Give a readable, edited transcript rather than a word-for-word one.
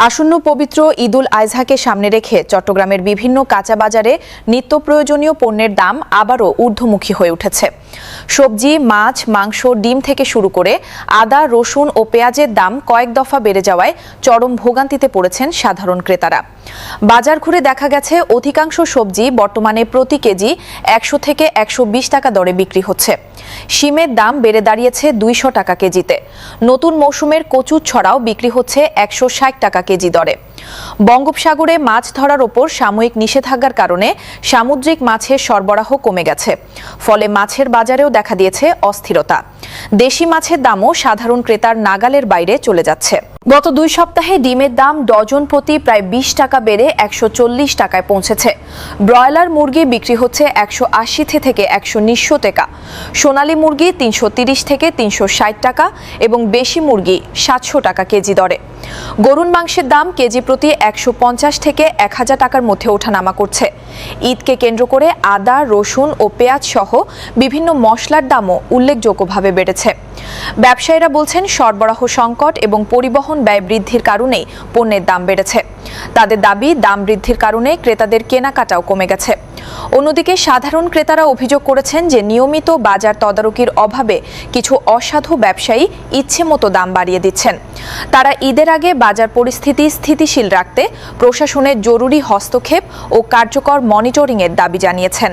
আসন্ন পবিত্র ঈদুল আজহাকে সামনে রেখে চট্টগ্রামের বিভিন্ন কাঁচা বাজারে নিত্য প্রয়োজনীয় পণ্যের দাম আবারও ঊর্ধ্বমুখী হয়ে উঠেছে। সবজি, মাছ, মাংস, ডিম থেকে শুরু করে আদা, রসুন ও পেঁয়াজের দাম কয়েক দফা বেড়ে যাওয়ায় চরম ভোগান্তিতে পড়েছেন সাধারণ ক্রেতারা। বাজার ঘুরে দেখা গেছে অধিকাংশ সবজি বর্তমানে প্রতি কেজি ১০০ থেকে ১২০ টাকা দরে বিক্রি হচ্ছে। শিমের দাম বেড়ে দাঁড়িয়েছে ২০০ টাকা কেজিতে। নতুন মৌসুমের কচু ছড়াও বিক্রি হচ্ছে ১৬০ টাকা কেজি দরে। বঙ্গোপসাগরে মাছ ধরার ওপর সাময়িক নিষেধাজ্ঞার কারণে সামুদ্রিক মাছের সরবরাহ কমে গেছে, ফলে মাছের বাজারেও দেখা দিয়েছে অস্থিরতা। দেশি মাছের দামও সাধারণ ক্রেতার নাগালের বাইরে চলে যাচ্ছে। গত ২ সপ্তাহে ডিমের দাম ডজন প্রতি প্রায় ২০ টাকা বেড়ে ১৪০ টাকায় পৌঁছেছে। ব্রয়লার মুরগি বিক্রি হচ্ছে ১৮০ থেকে ১২০ টাকা, সোনালী মুরগি ৩৩০ থেকে ৩৬০ টাকা এবং দেশি মুরগি ৭০০ টাকা কেজি দরে। গরুর মাংসের দাম কেজি প্রতি ১৫০ থেকে ১০০০ টাকার মধ্যে ওঠানামা করছে। ঈদকে কেন্দ্র করে আদা, রসুন ও পেঁয়াজ সহ বিভিন্ন মশলার দামও উল্লেখযোগ্যভাবে বেড়েছে। ব্যবসায়ীরা বলছেন, সরবরাহ সংকট এবং পরিবহন ব্যয় বৃদ্ধির কারণেই পণ্যের দাম বেড়েছে। তাদের দাবি, দাম বৃদ্ধির কারণে ক্রেতাদের কেনাকাটাও কমে গেছে। অন্যদিকে সাধারণ ক্রেতারা অভিযোগ করেছেন যে নিয়মিত বাজার তদারকির অভাবে কিছু অসাধু ব্যবসায়ী ইচ্ছেমতো দাম বাড়িয়ে দিচ্ছেন। তারা ঈদের আগে বাজার পরিস্থিতি স্থিতিশীল রাখতে প্রশাসনের জরুরি হস্তক্ষেপ ও কার্যকর মনিটরিংয়ের দাবি জানিয়েছেন।